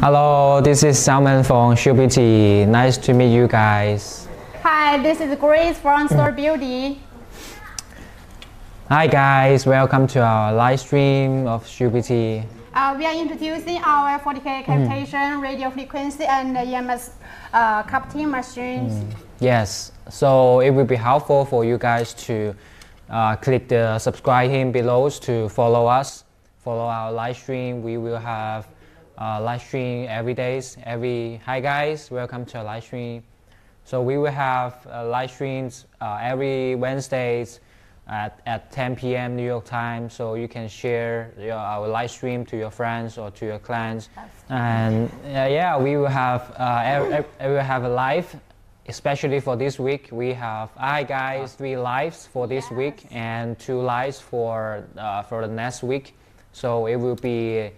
Hello, this is Salman from Beauty. Nice to meet you guys. Hi, this is Grace from Store Beauty. Hi guys, welcome to our live stream of Beauty. We are introducing our 40K cavitation, radio frequency, and Ems cupping machines. Yes, so it will be helpful for you guys to click the subscribe button below to follow us, follow our live stream. We will have live stream every day. Hi guys, welcome to our live stream. So we will have live streams every Wednesdays at 10 p.m. New York time, so you can share our live stream to your friends or to your clients. And yeah, we will have a live, especially for this week. We have 3 lives for this week and 2 lives for the next week. So it will be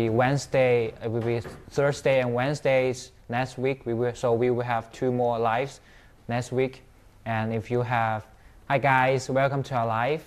Wednesday, it will be Thursday and Wednesdays next week. We will have 2 more lives next week. And if you have, hi guys, welcome to our live.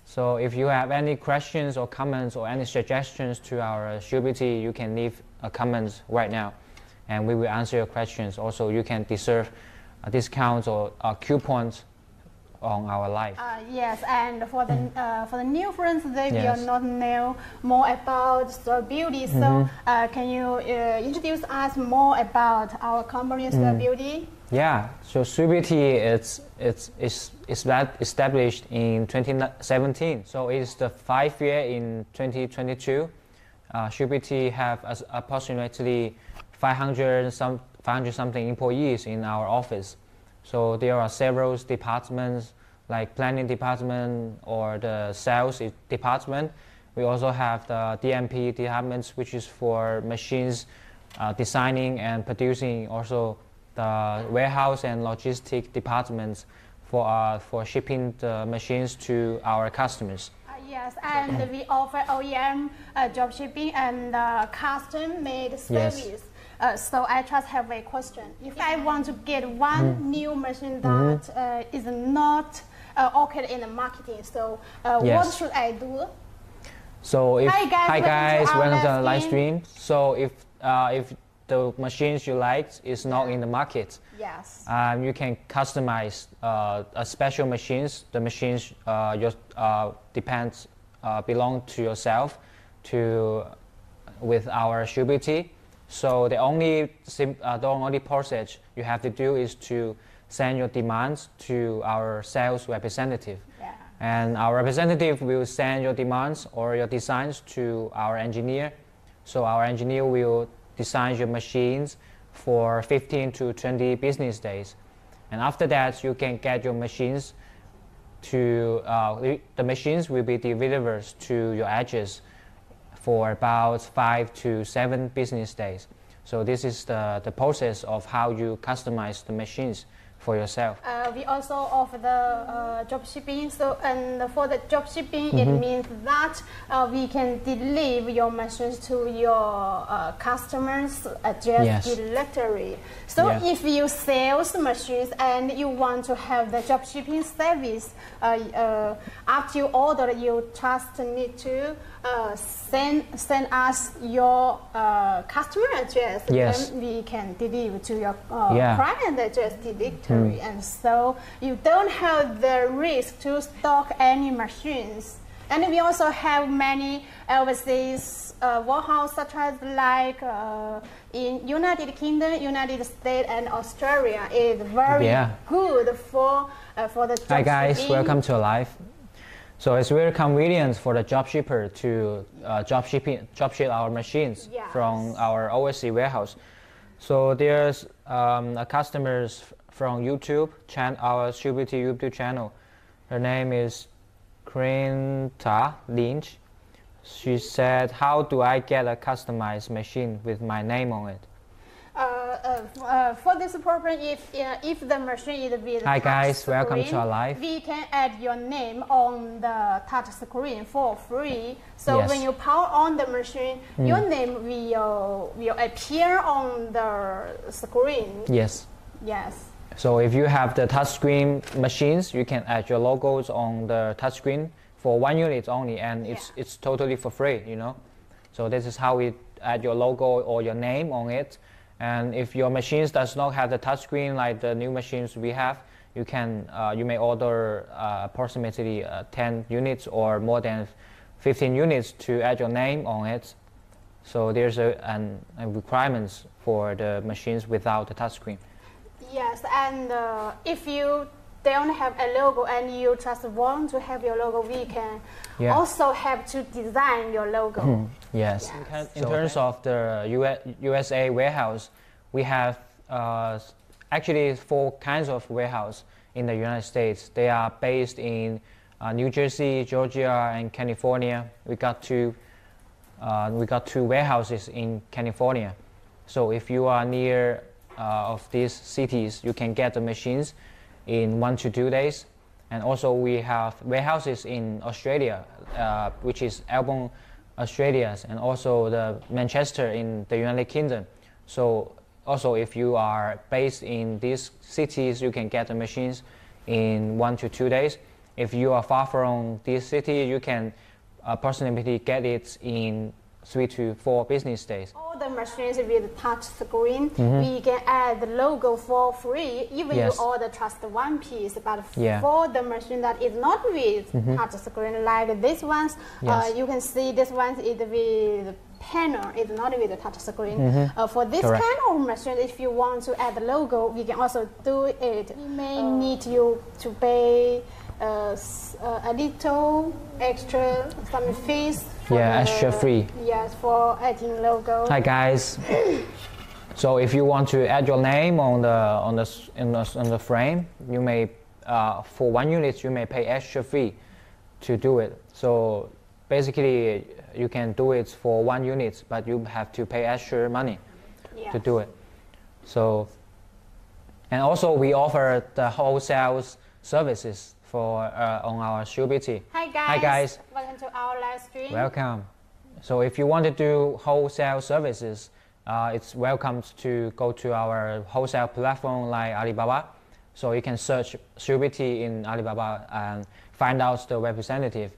So if you have any questions or comments or any suggestions to our Beauty, you can leave a comment right now, and we will answer your questions. Also, you can deserve discounts or coupons on our live. Yes, and for the new friends, they will not know more about Store Beauty. So can you introduce us more about our company, Store Beauty? Yeah, so Beauty it's established in 2017. So it's the 5th year in 2022. Beauty have approximately 500 something employees in our office. So there are several departments like planning department or the sales department. We also have the DMP departments, which is for machines designing and producing. Also the warehouse and logistic departments for shipping the machines to our customers. Yes, and we offer OEM job shipping and custom-made service. So I just have a question. If I want to get one new machine that is not okay in the marketing, so what should I do? So hi guys, welcome to the live stream. So if the machines you like is not in the market, you can customize a special machines. The machines belong to yourself with our Beauty. So the only process you have to do is to send your demands to our sales representative. And our representative will send your demands or your designs to our engineer. So our engineer will design your machines for 15 to 20 business days. And after that, you can get your machines the machines will be delivered to your address for about 5 to 7 business days. So this is the process of how you customize the machines for yourself. We also offer the job shipping. So, and for the job shipping, it means that we can deliver your machines to your customers' address directly. So if you sell machines and you want to have the job shipping service, after you order, you just need to send us your customer address. Then we can deliver to your client address directly, and so you don't have the risk to stock any machines. And we also have many overseas warehouse, such as like in United Kingdom, United States, and Australia. Is very good for the job Hi guys, shipping. welcome to live. So it's very convenient for the job shipper to job ship our machines from our overseas warehouse. So there's customers from YouTube, our Beauty YouTube channel. Her name is Krenta Lynch. She said, "How do I get a customized machine with my name on it?" For this purpose, if the machine is with hi guys, screen, welcome to our live. We can add your name on the touch screen for free. So when you power on the machine, your name will appear on the screen. Yes. So if you have the touchscreen machines, you can add your logos on the touchscreen for 1 unit only, and it's totally for free, you know. So this is how we add your logo or your name on it. And if your machines does not have the touchscreen like the new machines we have, you can you may order approximately 10 units or more than 15 units to add your name on it. So there's a requirements for the machines without the touchscreen. Yes, and if you don't have a logo and you just want to have your logo, we can also have to design your logo. Yes. In terms of the USA warehouse, we have actually 4 kinds of warehouse in the United States. They are based in New Jersey, Georgia, and California. We got 2 warehouses in California. So if you are near of these cities, you can get the machines in 1 to 2 days. And also we have warehouses in Australia, which is Melbourne, Australia, and also the Manchester in the United Kingdom. So also if you are based in these cities, you can get the machines in 1 to 2 days. If you are far from this city, you can approximately get it in 3 to 4 business days. All the machines with touch screen, we can add the logo for free, even you order just 1 piece. But for the machine that is not with touch screen, like this ones, you can see this one is with panel, it's not with the touch screen. For this kind of machine, if you want to add the logo, we can also do it. We may need you to pay a little extra some fees. Extra free. Yes, for adding logo. Hi guys. So if you want to add your name on the frame, you may for 1 unit you may pay extra fee to do it. So basically you can do it for 1 unit, but you have to pay extra money to do it. So, and also we offer the wholesale services for on our Shubity. Hi guys. Hi guys. Welcome to our live stream. Welcome. So if you want to do wholesale services, it's welcome to go to our wholesale platform like Alibaba. So you can search Shubity in Alibaba and find out the representative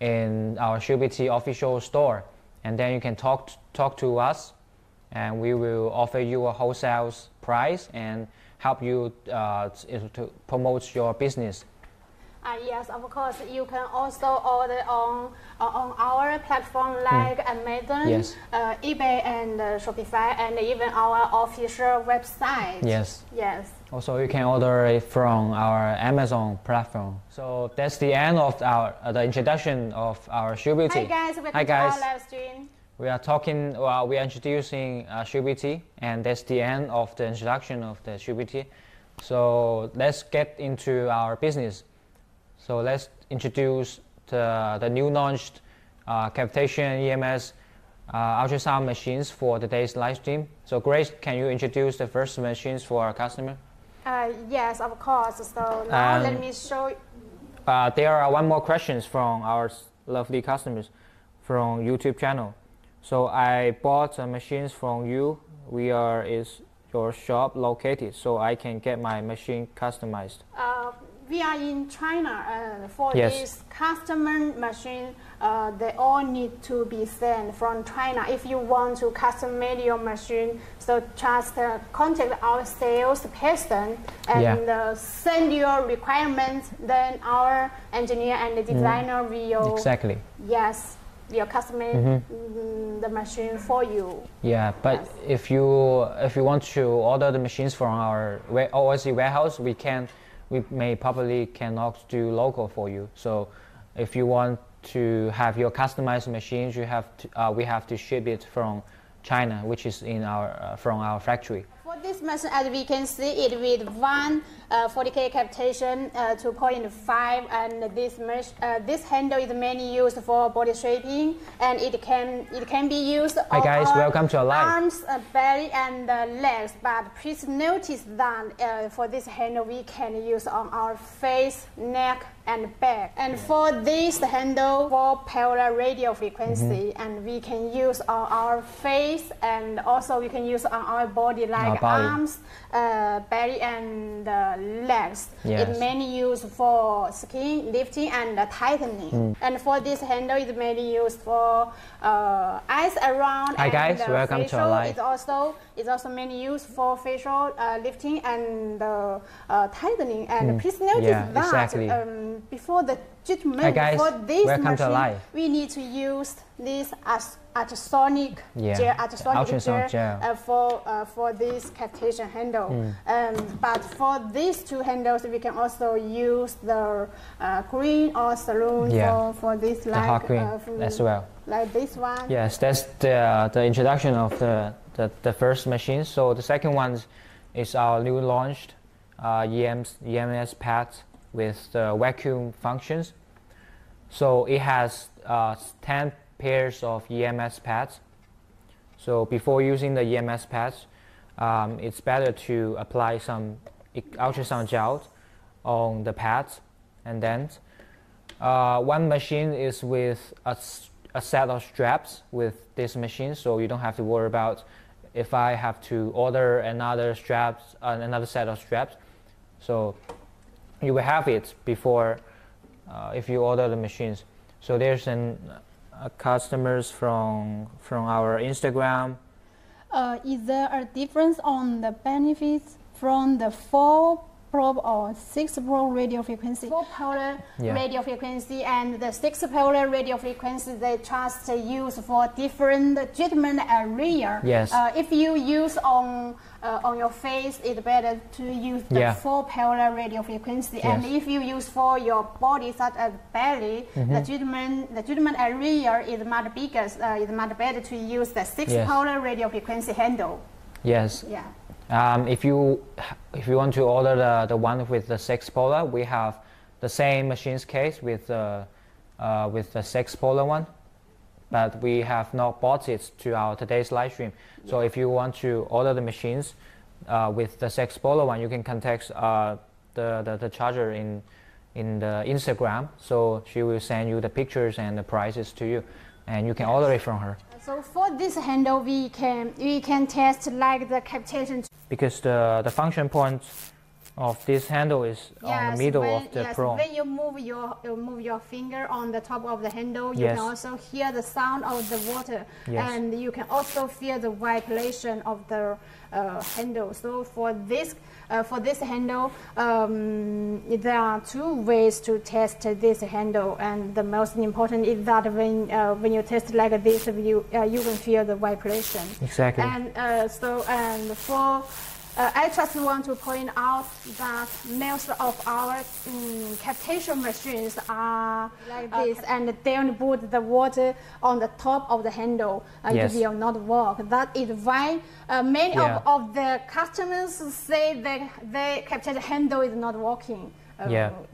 in our Shubity official store, and then you can talk to us, and we will offer you a wholesale price and help you to promote your business. Yes, of course. You can also order on our platform like Amazon, eBay, and Shopify, and even our official website. Yes. Yes. Also, you can order it from our Amazon platform. So that's the end of the introduction of our Shubity. Hi guys, welcome to our live stream. We are talking. We are introducing Shubity, and that's the end of the introduction of the Shubity. So let's get into our business. So let's introduce the new launched Cavitation EMS ultrasound machines for today's live stream. So Grace, can you introduce the first machines for our customer? Yes, of course. So now let me show you. There are 1 more questions from our lovely customers from YouTube channel. So I bought machines from you. Where is your shop located so I can get my machine customized? We are in China, for this customer machine, they all need to be sent from China. If you want to customize your machine, so just contact our sales person and send your requirements. Then our engineer and the designer will will customize the machine for you. Yeah, but if you want to order the machines from our OSC warehouse, we may probably cannot do local for you. So if you want to have your customized machines, you have to, we have to ship it from China, which is in our from our factory. For this machine, as we can see it with one 40K cavitation 2.5, and this handle is mainly used for body shaping, and it can be used Hi guys, welcome to our live. Arms, belly, and legs. But please notice that for this handle we can use on our face, neck, and back. And for this handle, for parallel radio frequency, and we can use on our face, and also we can use on our body, like arms, belly, and legs. Yes. It mainly used for skin lifting and tightening. And for this handle, it's mainly used for eyes around. Hi guys, welcome to our live. It's also mainly used for facial lifting and tightening. And please notice that before the treatment, for this machine, we need to use this ultrasonic gel, for this cavitation handle. But for these two handles, we can also use the green or saloon for this, like hot green as well. Like this one. Yes, that's the introduction of the first machine. So the second one is our new launched Ems Pads with the vacuum functions. So it has 10 pairs of EMS pads. So before using the EMS pads, it's better to apply some ultrasound gel on the pads, and then one machine is with a set of straps with this machine, so you don't have to worry about if I have to order another set of straps. So you will have it before if you order the machines. So there's customers from our Instagram. Is there a difference on the benefits from the 4 probe or 6 probe radio frequency? 4 polar radio frequency and the 6 polar radio frequency, they just use for different treatment area. Yes. If you use on your face, it's better to use the 4 polar radio frequency. And if you use for your body, such as belly, the treatment area is much bigger. It's much better to use the 6 polar radio frequency handle. Yes. Yeah. If you want to order the one with the 6 polar, we have the same machine's case with the 6 polar one, but we have not bought it to our today's live stream. So if you want to order the machines with the 6 polar one, you can contact the charger in the Instagram. So she will send you the pictures and the prices to you, and you can order it from her. So for this handle, we can test like the cavitation. Because the function point of this handle is on the middle of the probe. When you move your finger on the top of the handle, you can also hear the sound of the water, and you can also feel the vibration of the handle. So for this handle, there are 2 ways to test this handle, and the most important is that when you test like this, you can feel the vibration. Exactly. And for I just want to point out that most of our cavitation machines are like this, and they only put the water on the top of the handle. It will not work. That is why many of the customers say the cavitation handle is not working.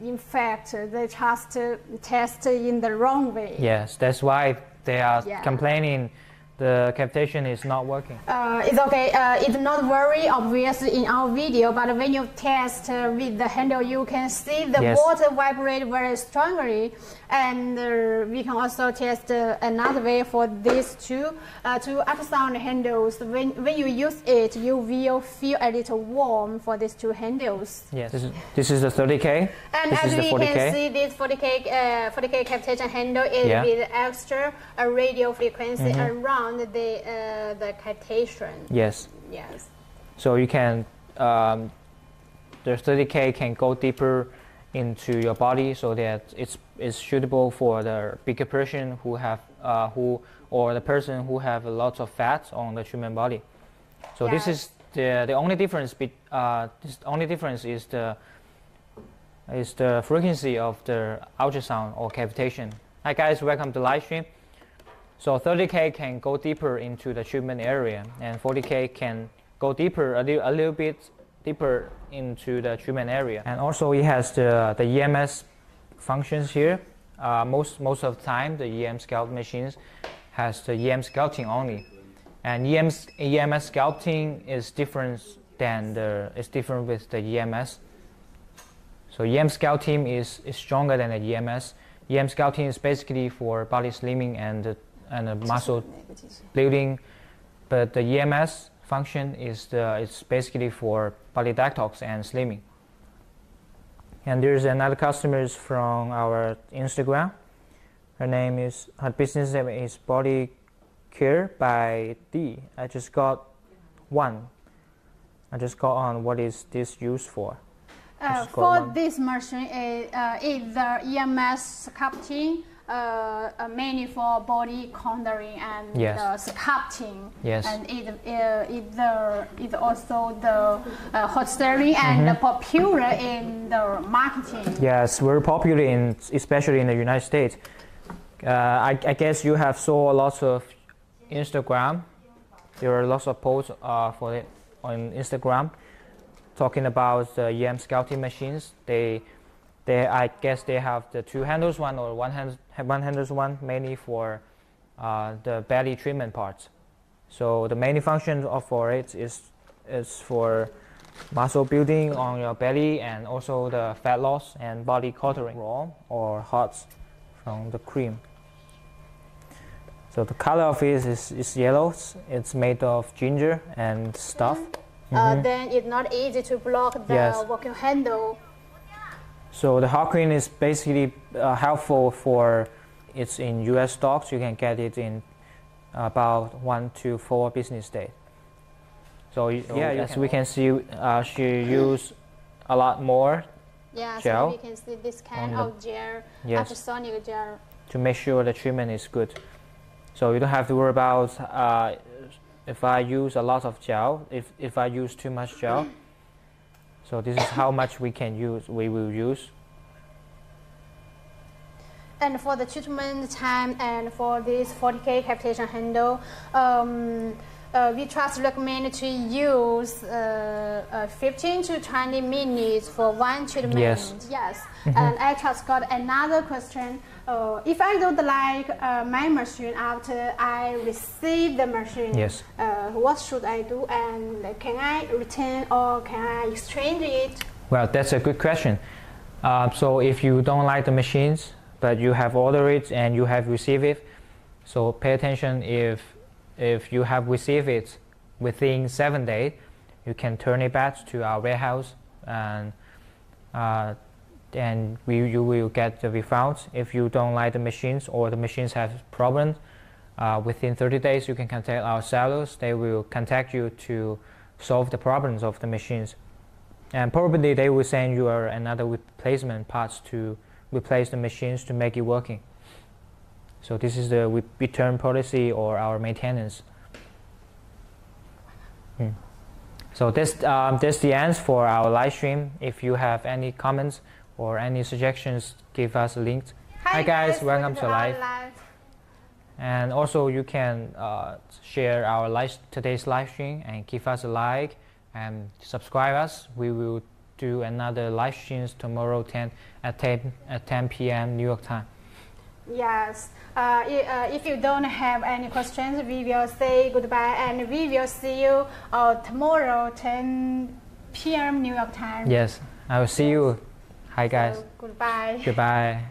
In fact, they just test in the wrong way. Yes, that's why they are complaining the cavitation is not working. It's okay. It's not very obvious in our video, but when you test with the handle, you can see the water vibrate very strongly. And we can also test another way for these two ultrasound handles. When you use it, you will feel a little warm for these 2 handles. Yes, this is the 30K. And this as we can see, this 40K cavitation handle is with extra radio frequency around the cavitation. Yes. Yes. So you can, the 30K can go deeper into your body, so that it's suitable for the bigger person or the person who have a lot of fat on the human body. So this is the only difference. Only difference is the frequency of the ultrasound or cavitation. Hi guys, welcome to live stream. So 30K can go deeper into the treatment area, and 40K can go deeper, a little bit deeper into the treatment area. And also it has the EMS functions here. Most of the time the Emsculpt machines has the EMS sculpting only, and EMS sculpting is different with the EMS. So Emsculpt team is stronger than the EMS. Emsculpt team is basically for body slimming and muscle building, but the EMS function is it's basically for body detox and slimming. And there's another customer from our Instagram. Her business name is Body Care by D. I just got on what is this used for. For this machine, is the EMS sculpting, mainly for body contouring and sculpting. Yes. And it also the hot selling and popular in the marketing. Yes, very popular especially in the United States. I guess you have saw lots of Instagram. There are lots of posts for it on Instagram talking about the Emsculpt machines. I guess they have the two handles one or one handles one, mainly for the belly treatment parts. So the main function for it is for muscle building on your belly and also the fat loss and body contouring, raw or hot from the cream. So the color of it is yellow. It's made of ginger and stuff. Then it's not easy to block the vacuum handle. So the hot cream is basically helpful for it's in US stocks. You can get it in about 1 to 4 business days. So as we can see, she used a lot more gel. So we can see this kind of gel, ultrasonic gel, to make sure the treatment is good. So you don't have to worry about if I use a lot of gel, if I use too much gel. So this is how much we will use. And for the treatment time and for this 40K cavitation handle, we just recommend to use 15 to 20 minutes for one treatment. Yes. And I just got another question. If I don't like my machine after I receive the machine, what should I do? And can I return or can I exchange it? Well, that's a good question. So if you don't like the machines, but you have ordered it and you have received it, so pay attention. If you have received it within 7 days, you can turn it back to our warehouse, and then you will get the refund. If you don't like the machines or the machines have problems, within 30 days you can contact our sellers. They will contact you to solve the problems of the machines, and probably they will send you another replacement parts to replace the machines to make it working. So this is the return policy or our maintenance. So that's the end for our live stream. If you have any comments or any suggestions, give us a link. Hi guys, welcome to live. And also you can share our today's live stream and give us a like and subscribe us. We will do another live streams tomorrow at 10 p.m. New York time. Yes. If you don't have any questions, we will say goodbye and we will see you tomorrow 10 p.m. New York time. Yes, I will see you. Hi guys. So, goodbye. Goodbye.